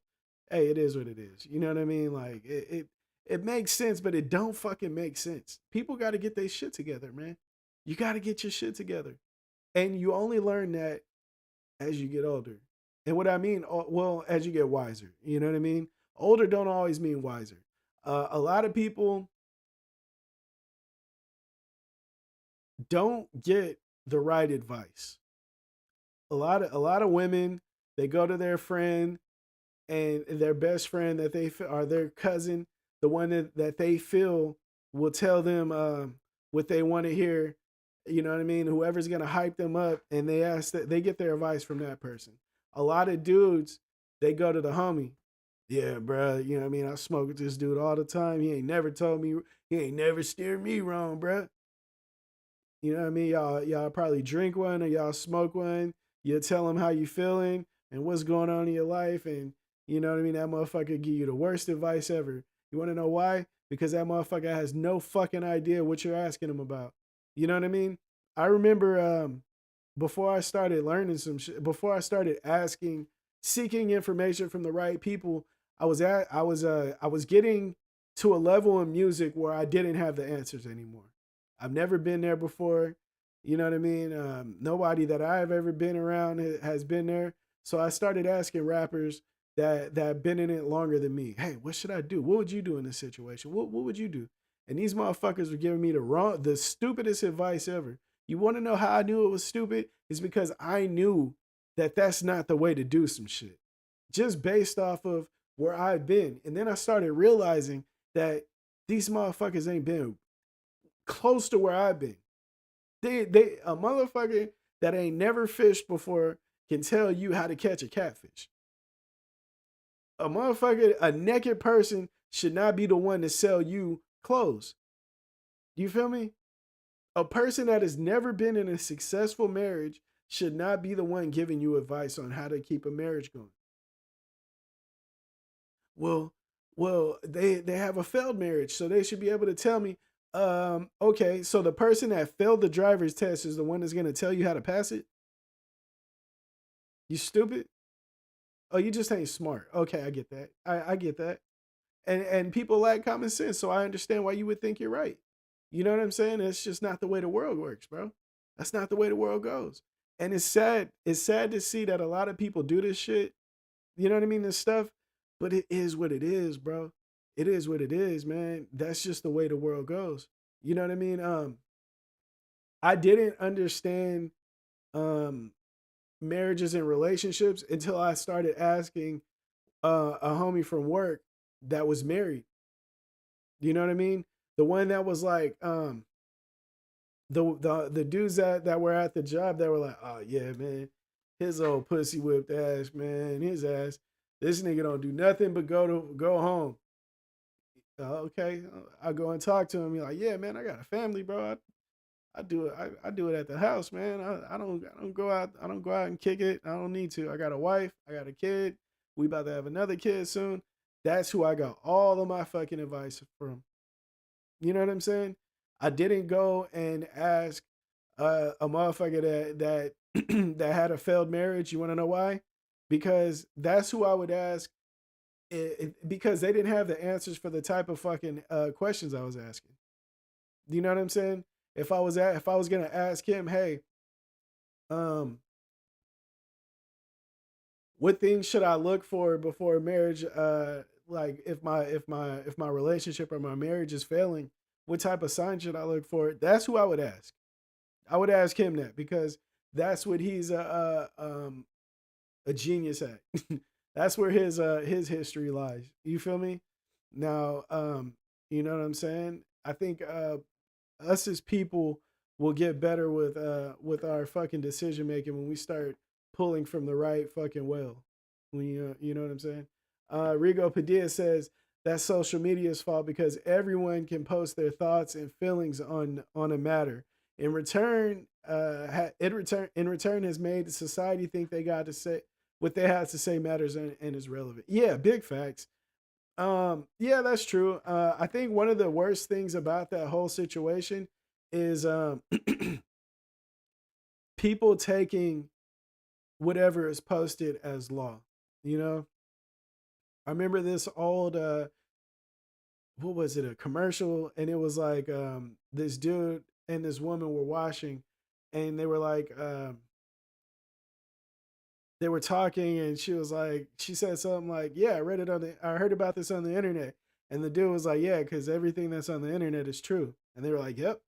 hey, it is what it is. You know what I mean? Like it makes sense, but it don't fucking make sense. People got to get their shit together, man. You got to get your shit together, and you only learn that as you get older. And what I mean, well, as you get wiser. You know what I mean? Older don't always mean wiser. A lot of people don't get the right advice. A lot of women, they go to their friend and their best friend that or their cousin, the one that they feel will tell them what they want to hear. You know what I mean? Whoever's gonna hype them up, and they get their advice from that person. A lot of dudes, they go to the homie. Yeah, bro. You know what I mean? I smoke with this dude all the time. He ain't never told me. He ain't never steered me wrong, bro. You know what I mean? Y'all probably drink one or y'all smoke one. You tell them how you feeling and what's going on in your life, and you know what I mean. That motherfucker give you the worst advice ever. You want to know why? Because that motherfucker has no fucking idea what you're asking him about. You know what I mean? I remember before I started learning some shit, before I started seeking information from the right people, I was getting to a level in music where I didn't have the answers anymore. I've never been there before. You know what I mean? Nobody that I've ever been around has been there. So I started asking rappers that have been in it longer than me. Hey, what should I do? What would you do in this situation? What would you do? And these motherfuckers were giving me the stupidest advice ever. You want to know how I knew it was stupid? It's because I knew that that's not the way to do some shit. Just based off of where I've been. And then I started realizing that these motherfuckers ain't been close to where I've been. They a motherfucker that ain't never fished before can tell you how to catch a catfish. A motherfucker, a naked person should not be the one to sell you clothes. You feel me? A person that has never been in a successful marriage should not be the one giving you advice on how to keep a marriage going. Well, they have a failed marriage, so they should be able to tell me, okay, so the person that failed the driver's test is the one that's gonna tell you how to pass it? You stupid? Oh, you just ain't smart. Okay, I get that. I get that. And people lack common sense, so I understand why you would think you're right. You know what I'm saying? It's just not the way the world works, bro. That's not the way the world goes. And it's sad. It's sad to see that a lot of people do this shit. You know what I mean? This stuff. But it is what it is, bro. It is what it is, man. That's just the way the world goes. You know what I mean? I didn't understand um marriages and relationships until I started asking a homie from work that was married. You know what I mean? The one that was like, the dudes that were at the job that were like, oh yeah, man, his old pussy whipped ass, man, his ass. This nigga don't do nothing but go home. Okay, I go and talk to him. He's like, yeah, man, I got a family, bro. I do it. I do it at the house, man. I don't go out. I don't go out and kick it. I don't need to. I got a wife. I got a kid. We about to have another kid soon. That's who I got all of my fucking advice from. You know what I'm saying? I didn't go and ask a motherfucker that that had a failed marriage. You want to know why? Because that's who I would ask. Because they didn't have the answers for the type of fucking questions I was asking. You know what I'm saying? If I was gonna ask him, hey, um, what things should I look for before marriage? Like if my relationship or my marriage is failing, what type of sign should I look for? That's who I would ask. I would ask him that because that's what he's a genius at. That's where his history lies. You feel me? Now, you know what I'm saying? I think us as people will get better with our fucking decision making when we start pulling from the right fucking well. When you know what I'm saying? Rigo Padilla says that's social media's fault because everyone can post their thoughts and feelings on a matter. In return has made the society think they got to say what they have to say matters and is relevant. Yeah, big facts. Yeah, that's true. I think one of the worst things about that whole situation is people taking whatever is posted as law. You know, I remember this old what was it, a commercial, and it was like this dude and this woman were washing, and they were like they were talking, and she said something like, "Yeah, I heard about this on the internet," and the dude was like, "Yeah, because everything that's on the internet is true," and they were like, "Yep."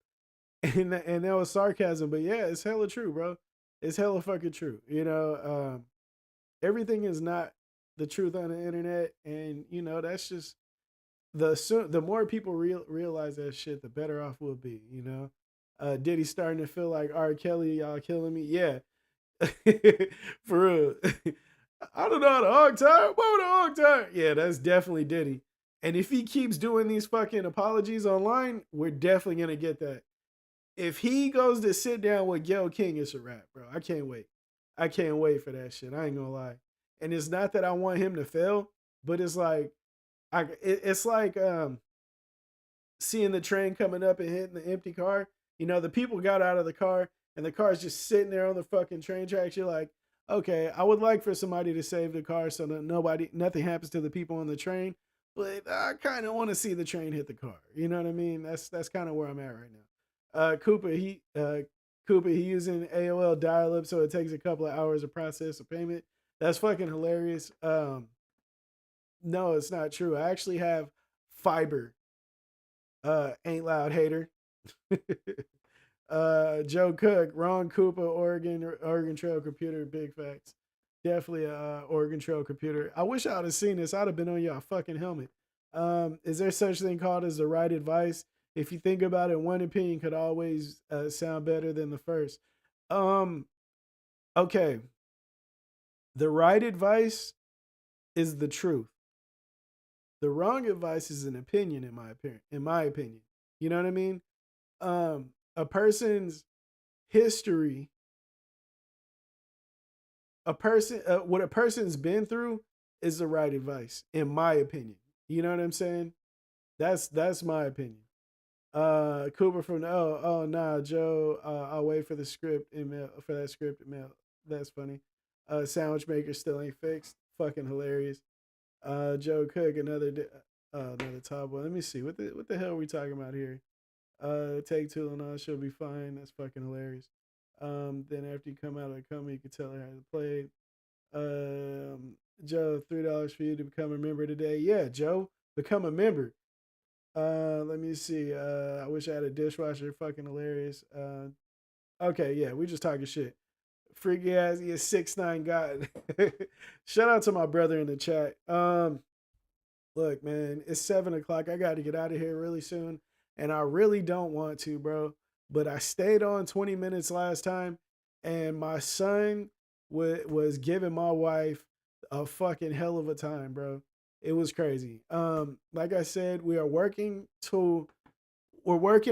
And that was sarcasm, but yeah, it's hella true, bro. It's hella fucking true. Everything is not the truth on the internet, and that's just the more people realize that shit, the better off we'll be. Diddy starting to feel like R. Kelly, y'all killing me. Yeah, for real. I don't know how to hog tie. What would a hog tie? Yeah, that's definitely Diddy. And if he keeps doing these fucking apologies online, we're definitely gonna get that. If he goes to sit down with Gayle King, it's a wrap, bro. I can't wait. I can't wait for that shit. I ain't gonna lie. And it's not that I want him to fail, but it's like it's like seeing the train coming up and hitting the empty car. The people got out of the car and the car's just sitting there on the fucking train tracks. You're like, okay, I would like for somebody to save the car so that nothing happens to the people on the train. But I kind of want to see the train hit the car. You know what I mean? That's kind of where I'm at right now. Cooper, he using AOL dial-up, so it takes a couple of hours to process a payment. That's fucking hilarious. No, it's not true. I actually have fiber. Ain't loud hater. Joe Cook, Ron Cooper, Oregon Trail computer, big facts. Definitely a Oregon Trail computer. I wish I would have seen this. I'd have been on y'all fucking helmet. Is there such thing called as the right advice? If you think about it, one opinion could always sound better than the first. Um, okay. The right advice is the truth. The wrong advice is an opinion, in my opinion. You know what I mean? A person's history, what a person's been through is the right advice, in my opinion. You know what I'm saying? That's my opinion. Cooper from oh nah, Joe. I'll wait for the script email for that script email. That's funny. Sandwich maker still ain't fixed. Fucking hilarious. Joe Cook, another top one. Let me see. What the hell are we talking about here? Take two and all, she'll be fine. That's fucking hilarious. Then after you come out of the coma, you can tell her how to play. Joe, $3 for you to become a member today. Yeah, Joe, become a member. Let me see. I wish I had a dishwasher. Fucking hilarious. Okay, yeah, we just talking shit. Freaky ass, yeah, 6'9" God. Shout out to my brother in the chat. Look, man, it's 7 o'clock. I got to get out of here really soon, and I really don't want to, bro. But I stayed on 20 minutes last time, and my son was giving my wife a fucking hell of a time, bro. It was crazy. Like I said, we're working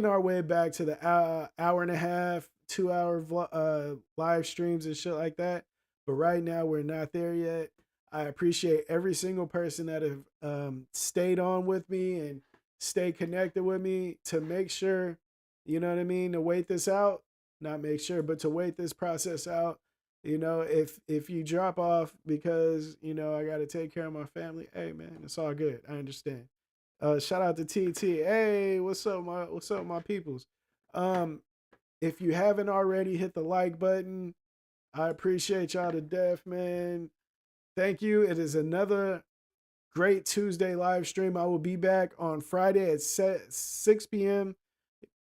our way back to the hour and a half, 2 hour live streams and shit like that. But right now, we're not there yet. I appreciate every single person that have stayed on with me and stay connected with me to make sure, you know what I mean, to wait this out. Not make sure, but to wait this process out. You know, if you drop off because, you know, I got to take care of my family, hey, man, it's all good. I understand. Shout out to TT. Hey, what's up, my peoples? Um, if you haven't already, hit the like button. I appreciate y'all to death, man. Thank you. It is another great Tuesday live stream. I will be back on Friday at 6 p.m.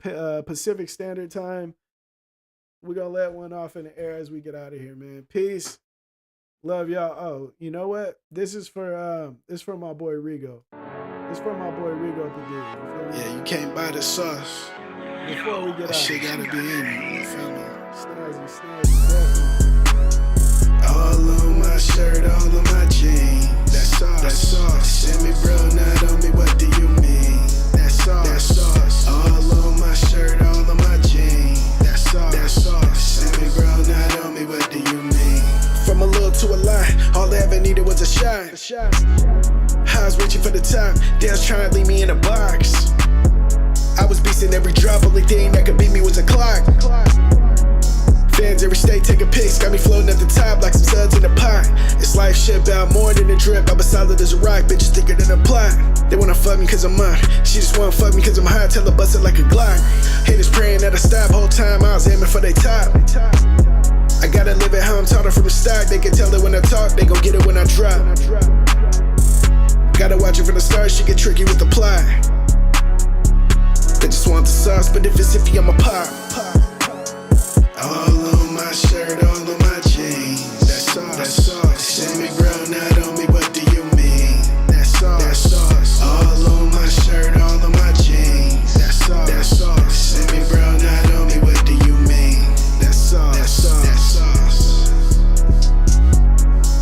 Pacific Standard Time. We're gonna let one off in the air as we get out of here, man. Peace. Love y'all. Oh, you know what? This is for my boy Rigo. It's from my boy Rigo Padilla. Yeah, you can't buy the sauce. Before we get out, shit gotta be in it. You feel me? Snazzy, definitely. All on my shirt, all on my jeans. That sauce. Send me bro, not on me. What do you mean? That sauce. All on my shirt, all on my jeans. That sauce. Send me bro, not on me. What do you mean? From a little to a lot, all I ever needed was a shot. I was reaching for the top, they was trying to leave me in a box. I was beasting every drop, only thing that could beat me was a clock. Fans every state taking pics, got me floating at the top like some suds in a pot. It's life shit about more than a drip, I'm as solid as a rock, bitches thicker than a plot. They wanna fuck me cause I'm mine, she just wanna fuck me cause I'm high, tell her bust it like a Glock. Haters praying that I stop, whole time I was aiming for they top. I gotta live it how I'm taught her from the start, they can tell it when I talk, they gon' get it when I drop. Gotta watch it from the start, she get tricky with the plot. They just want the sauce, but if it's iffy, I'ma pop. All on my shirt, all on my jeans. That sauce. Send me bro, not on me, what do you mean? That sauce. All on my shirt, all on my jeans. That sauce. Send me bro, not on me, what do you mean? That sauce. That sauce.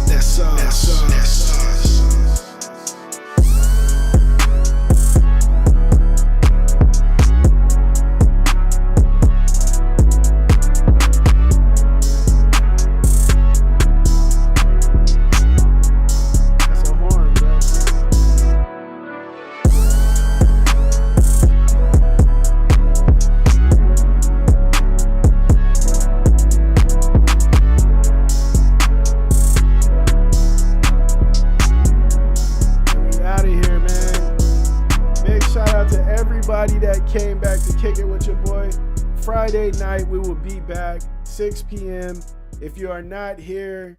That sauce. That sauce. That came back to kick it with your boy. Friday night, we will be back 6 p.m. If you are not here,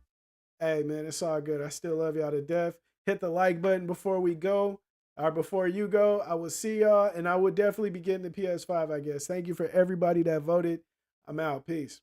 hey man, it's all good. I still love y'all to death. Hit the like button before we go, or before you go. I will see y'all, and I will definitely be getting the PS5, I guess. Thank you for everybody that voted. I'm out. Peace.